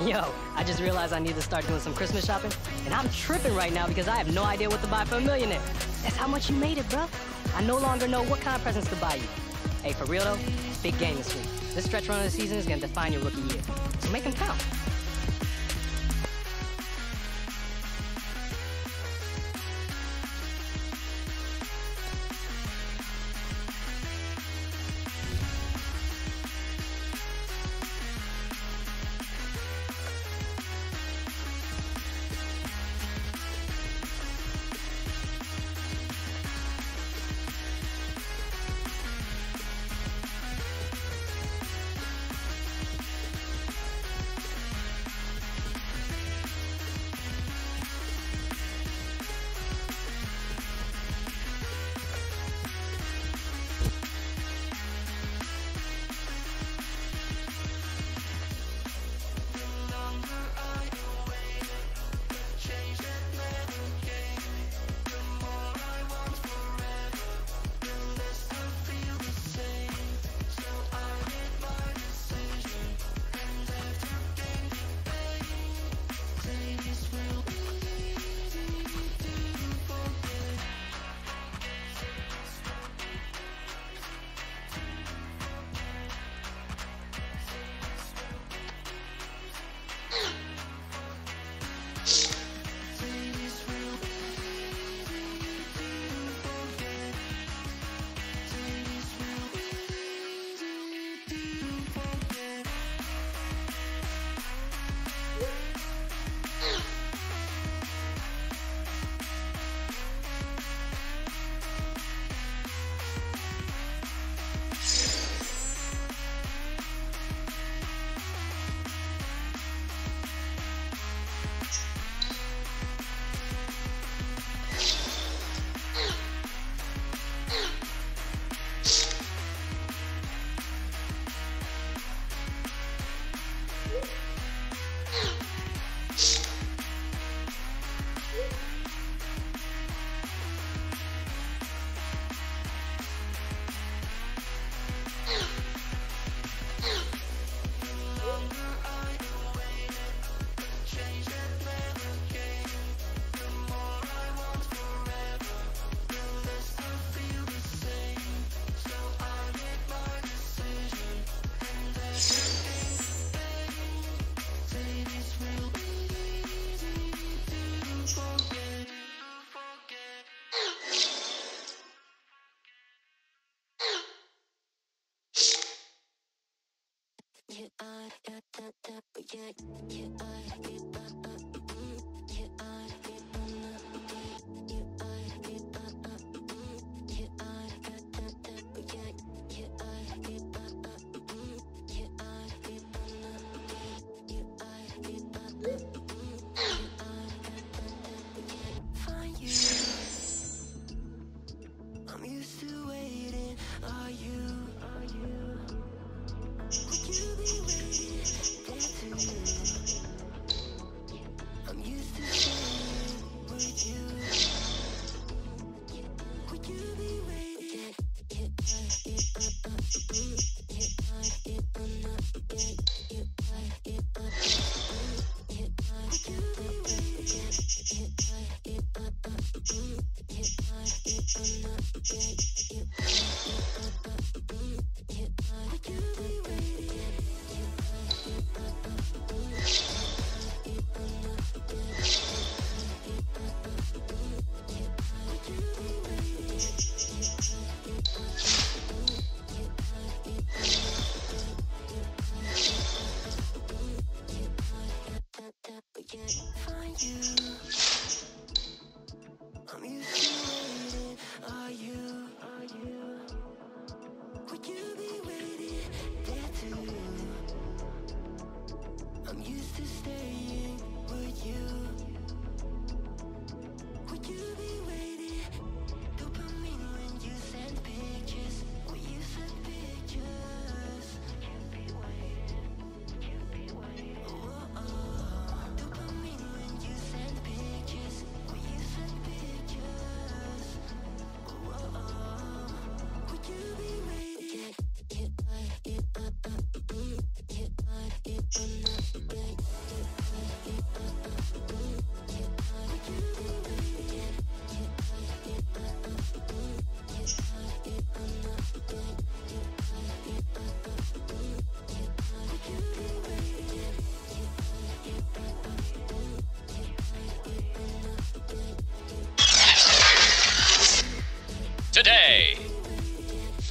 Yo, I just realized I need to start doing some Christmas shopping, and I'm tripping right now because I have no idea what to buy for a millionaire. That's how much you made it, bro. I no longer know what kind of presents to buy you. Hey, for real though, big game this week. This stretch run of the season is gonna define your rookie year, so make them count.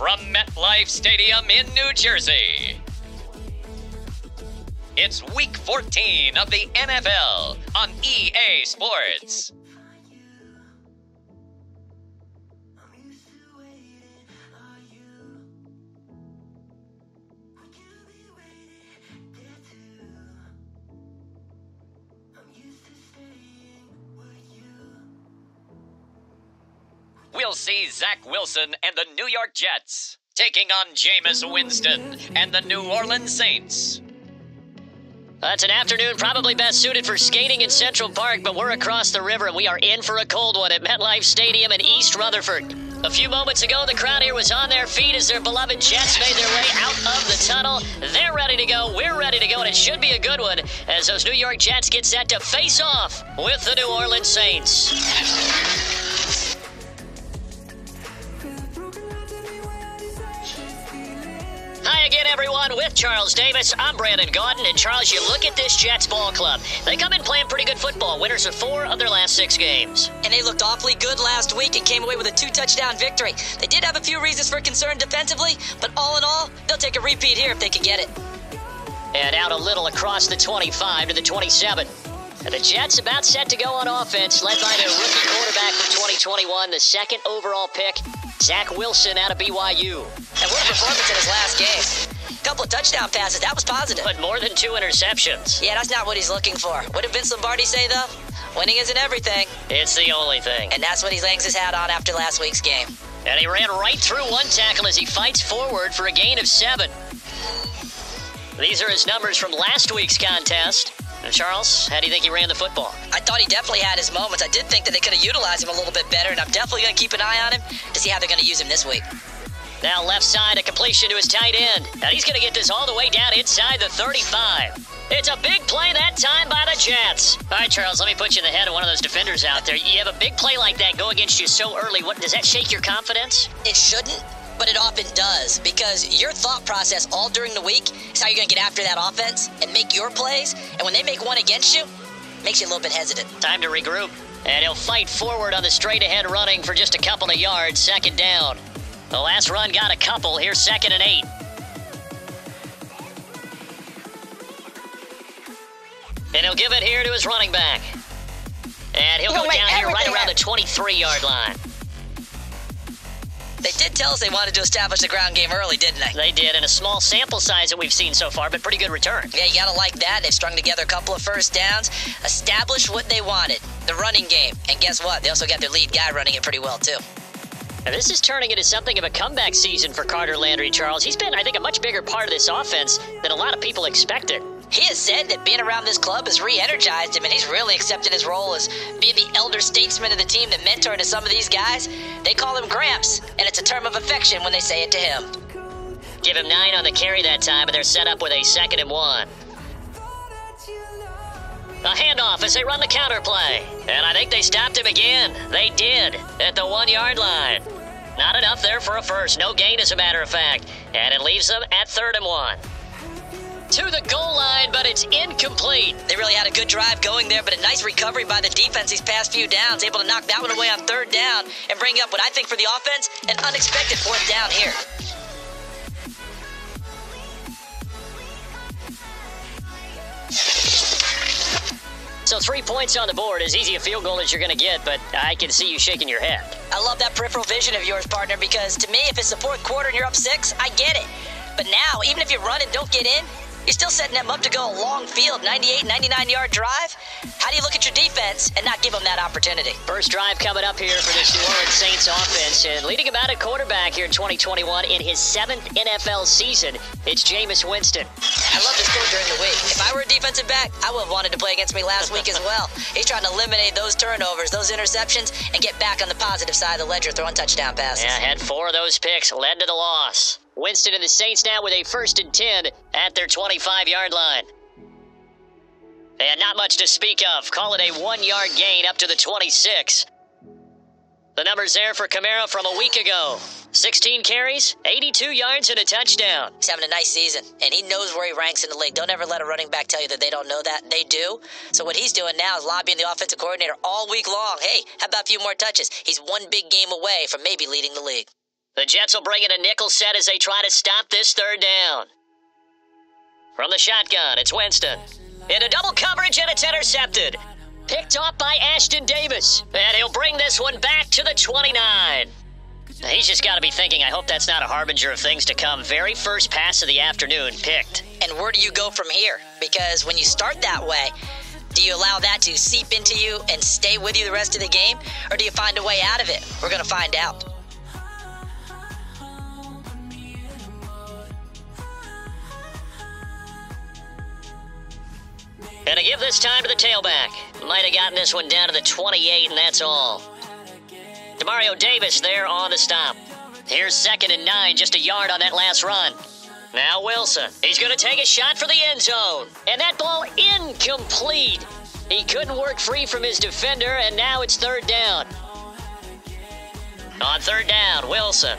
from MetLife Stadium in New Jersey. It's Week 14 of the NFL on EA Sports. We'll see Zach Wilson and the New York Jets taking on Jameis Winston and the New Orleans Saints. That's an afternoon probably best suited for skating in Central Park, but we're across the river and we are in for a cold one at MetLife Stadium in East Rutherford. A few moments ago, the crowd here was on their feet as their beloved Jets made their way out of the tunnel. They're ready to go, we're ready to go, and it should be a good one as those New York Jets get set to face off with the New Orleans Saints. Hi again, everyone. With Charles Davis, I'm Brandon Gaudin. And Charles, you look at this Jets ball club. They come in playing pretty good football, winners of 4 of their last 6 games. And they looked awfully good last week and came away with a 2-touchdown victory. They did have a few reasons for concern defensively, but all in all, they'll take a repeat here if they can get it. And out a little across the 25 to the 27. And the Jets about set to go on offense, led by their rookie quarterback from 2021, the second overall pick, Zach Wilson out of BYU. And what a performance in his last game. A couple of touchdown passes, that was positive. But more than 2 interceptions. Yeah, that's not what he's looking for. What did Vince Lombardi say, though? Winning isn't everything. It's the only thing. And that's what he hangs his hat on after last week's game. And he ran right through one tackle as he fights forward for a gain of 7. These are his numbers from last week's contest. Charles, how do you think he ran the football? I thought he definitely had his moments. I did think that they could have utilized him a little bit better, and I'm definitely going to keep an eye on him to see how they're going to use him this week. Now left side, a completion to his tight end. Now he's going to get this all the way down inside the 35. It's a big play that time by the Jets. All right, Charles, let me put you in the head of one of those defenders out there. You have a big play like that go against you so early. What does that shake your confidence? It shouldn't, but it often does, because your thought process all during the week is how you're going to get after that offense and make your plays. And when they make one against you, it makes you a little bit hesitant. Time to regroup. And he'll fight forward on the straight-ahead running for just a couple of yards, second down. The last run got a couple. Here's 2nd and 8. And he'll give it here to his running back. And he'll go down here right around the 23-yard line. They did tell us they wanted to establish the ground game early, didn't they? They did, in a small sample size that we've seen so far, but pretty good return. Yeah, you gotta like that. They've strung together a couple of first downs, established what they wanted, the running game. And guess what? They also got their lead guy running it pretty well, too. Now, this is turning into something of a comeback season for Carter Landry, Charles. He's been, I think, a much bigger part of this offense than a lot of people expected. He has said that being around this club has re-energized him, and he's really accepted his role as being the elder statesman of the team, the mentor to some of these guys. They call him Gramps, and it's a term of affection when they say it to him. Give him 9 on the carry that time, and they're set up with a 2nd and 1. A handoff as they run the counter play. And I think they stopped him again. They did, at the 1-yard line. Not enough there for a first. No gain, as a matter of fact. And it leaves them at 3rd and 1. To the goal line, but it's incomplete. They really had a good drive going there, but a nice recovery by the defense these past few downs, able to knock that one away on 3rd down and bring up what I think for the offense, an unexpected 4th down here. So 3 points on the board, as easy a field goal as you're going to get, but I can see you shaking your head. I love that peripheral vision of yours, partner, because to me, if it's the 4th quarter and you're up 6, I get it. But now, even if you run and don't get in, you're still setting them up to go a long field, 98, 99-yard drive. How do you look at your defense and not give them that opportunity? First drive coming up here for this New Orleans Saints offense. And leading about at quarterback here in 2021 in his 7th NFL season, it's Jameis Winston. I love this quote during the week. If I were a defensive back, I would have wanted to play against me last week as well. He's trying to eliminate those turnovers, those interceptions, and get back on the positive side of the ledger, throwing touchdown passes. Yeah, had 4 of those picks, led to the loss. Winston and the Saints now with a 1st and 10 at their 25-yard line. And not much to speak of. Call it a 1-yard gain up to the 26. The numbers there for Kamara from a week ago. 16 carries, 82 yards, and a touchdown. He's having a nice season, and he knows where he ranks in the league. Don't ever let a running back tell you that they don't know that. They do. So what he's doing now is lobbying the offensive coordinator all week long. Hey, how about a few more touches? He's one big game away from maybe leading the league. The Jets will bring in a nickel set as they try to stop this third down. From the shotgun, it's Winston. Into double coverage, and it's intercepted. Picked off by Ashton Davis. And he'll bring this one back to the 29. He's just got to be thinking, I hope that's not a harbinger of things to come. Very first pass of the afternoon picked. And where do you go from here? Because when you start that way, do you allow that to seep into you and stay with you the rest of the game? Or do you find a way out of it? We're going to find out. And to give this time to the tailback. Might have gotten this one down to the 28, and that's all. Demario Davis there on the stop. Here's 2nd and 9, just a yard on that last run. Now Wilson. He's going to take a shot for the end zone. And that ball incomplete. He couldn't work free from his defender, and now it's 3rd down. On 3rd down, Wilson.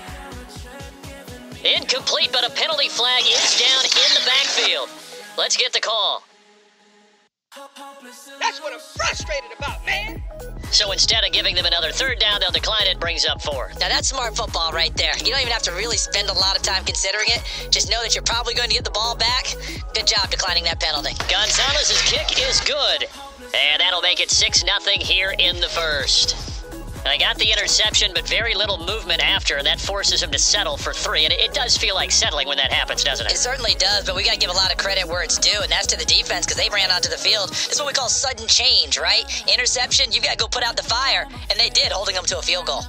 Incomplete, but a penalty flag is down in the backfield. Let's get the call. That's what I'm frustrated about, man. So instead of giving them another 3rd down, they'll decline it, brings up 4th. Now that's smart football right there. You don't even have to really spend a lot of time considering it. Just know that you're probably going to get the ball back. Good job declining that penalty. Gonzalez's kick is good. And that'll make it 6-0 here in the first. They got the interception, but very little movement after, and that forces him to settle for 3. And it does feel like settling when that happens, doesn't it? It certainly does, but we got to give a lot of credit where it's due, and that's to the defense, because they ran onto the field. It's what we call sudden change, right? Interception, you've got to go put out the fire, and they did, holding them to a field goal.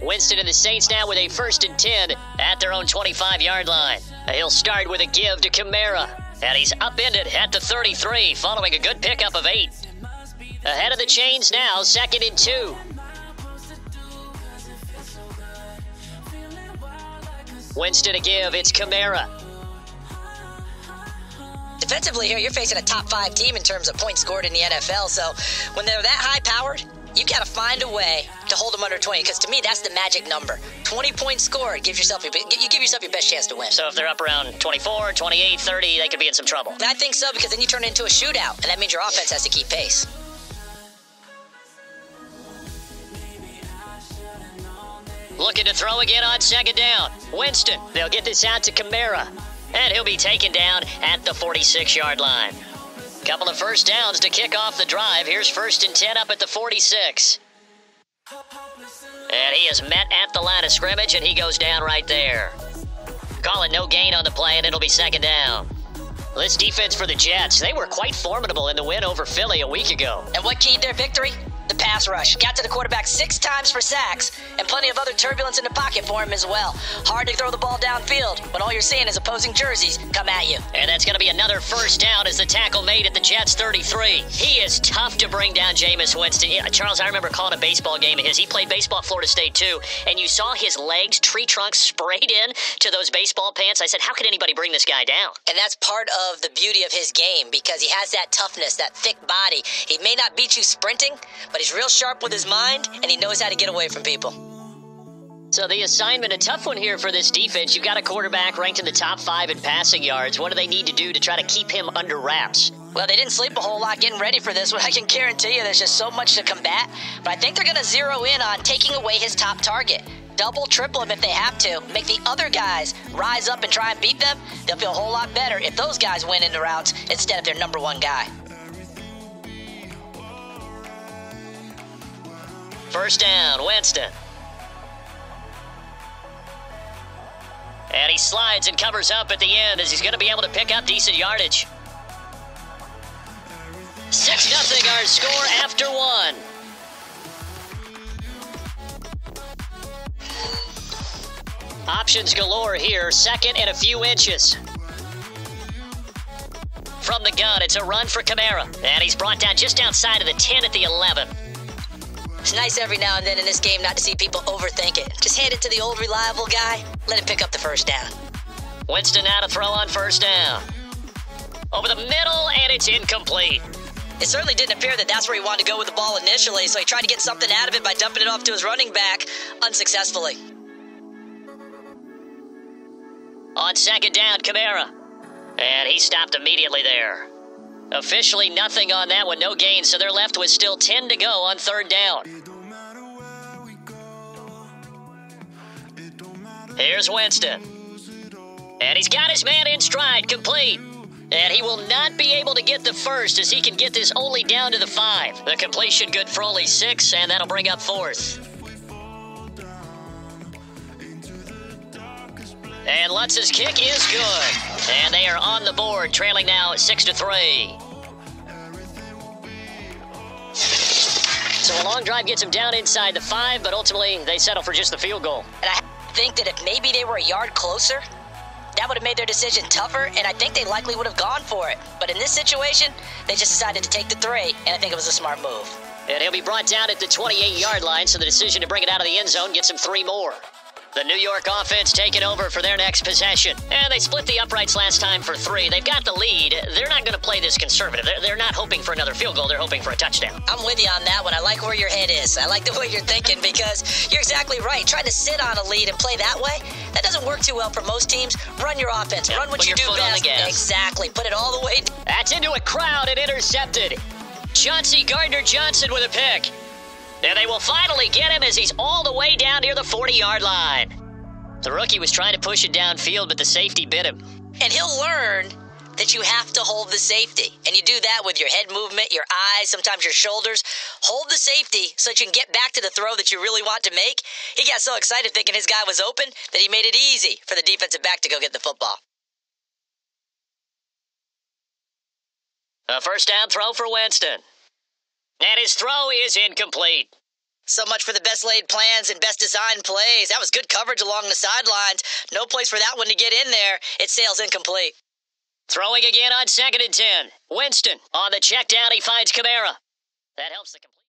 Winston and the Saints now with a 1st and 10 at their own 25-yard line. He'll start with a give to Kamara, and he's upended at the 33, following a good pickup of 8. Ahead of the chains now, 2nd and 2. Winston a give, it's Kamara. Defensively here, you're facing a top 5 team in terms of points scored in the NFL, so when they're that high-powered, you got to find a way to hold them under 20, because to me, that's the magic number. 20 points scored, you give yourself your best chance to win. So if they're up around 24, 28, 30, they could be in some trouble. I think so, because then you turn it into a shootout, and that means your offense has to keep pace. Looking to throw again on 2nd down. Winston, they'll get this out to Kamara. And he'll be taken down at the 46-yard line. Couple of 1st downs to kick off the drive. Here's 1st and 10 up at the 46. And he is met at the line of scrimmage, and he goes down right there. Call it no gain on the play, and it'll be 2nd down. This defense for the Jets, they were quite formidable in the win over Philly a week ago. And what keyed their victory? The pass rush. Got to the quarterback 6 times for sacks, and plenty of other turbulence in the pocket for him as well. Hard to throw the ball downfield when all you're seeing is opposing jerseys come at you. And that's going to be another 1st down as the tackle made at the Jets' 33. He is tough to bring down, Jameis Winston. Yeah, Charles, I remember calling a baseball game of his. He played baseball at Florida State too, and you saw his legs, tree trunks sprayed in to those baseball pants. I said, how could anybody bring this guy down? And that's part of the beauty of his game, because he has that toughness, that thick body. He may not beat you sprinting, but he's real sharp with his mind, and he knows how to get away from people. So the assignment, a tough one here for this defense. You've got a quarterback ranked in the top 5 in passing yards. What do they need to do to try to keep him under wraps? Well, they didn't sleep a whole lot getting ready for this one. I can guarantee you there's just so much to combat. But I think they're going to zero in on taking away his top target. Double, triple him if they have to. Make the other guys rise up and try and beat them. They'll feel a whole lot better if those guys win into routes instead of their number 1 guy. 1st down, Winston. And he slides and covers up at the end as he's going to be able to pick up decent yardage. 6-0 our score after 1. Options galore here, 2nd and a few inches. From the gun, it's a run for Kamara. And he's brought down just outside of the 10 at the 11. It's nice every now and then in this game not to see people overthink it. Just hand it to the old reliable guy, let him pick up the 1st down. Winston now to throw on 1st down. Over the middle, and it's incomplete. It certainly didn't appear that that's where he wanted to go with the ball initially, so he tried to get something out of it by dumping it off to his running back, unsuccessfully. On 2nd down, Kamara. And he stopped immediately there. Officially nothing on that one, no gain, so they're left with still 10 to go on 3rd down. Here's Winston. And he's got his man in stride, complete. And he will not be able to get the first, as he can get this only down to the 5. The completion good for only 6, and that'll bring up 4th. And Lutz's kick is good. And they are on the board, trailing now 6-3. So a long drive gets them down inside the 5, but ultimately they settle for just the field goal. And I think that if maybe they were a yard closer, that would have made their decision tougher, and I think they likely would have gone for it. But in this situation, they just decided to take the 3, and I think it was a smart move. And he'll be brought down at the 28-yard line, so the decision to bring it out of the end zone gets him 3 more. The New York offense taking over for their next possession. And they split the uprights last time for 3. They've got the lead. They're not going to play this conservative. They're not hoping for another field goal. They're hoping for a touchdown. I'm with you on that one. I like where your head is. I like the way you're thinking, because you're exactly right. Trying to sit on a lead and play that way, that doesn't work too well for most teams. Run your offense. Yep, run what you do put your foot on best. the gas. Exactly. Put it all the way down. That's into a crowd and intercepted. Chauncey Gardner-Johnson with a pick. And they will finally get him as he's all the way down near the 40-yard line. The rookie was trying to push it downfield, but the safety bit him. And he'll learn that you have to hold the safety. And you do that with your head movement, your eyes, sometimes your shoulders. Hold the safety so that you can get back to the throw that you really want to make. He got so excited thinking his guy was open that he made it easy for the defensive back to go get the football. A first down throw for Winston. And his throw is incomplete. So much for the best laid plans and best designed plays. That was good coverage along the sidelines. No place for that one to get in there. It sails incomplete. Throwing again on 2nd and 10. Winston on the check down. He finds Kamara. That helps the complete.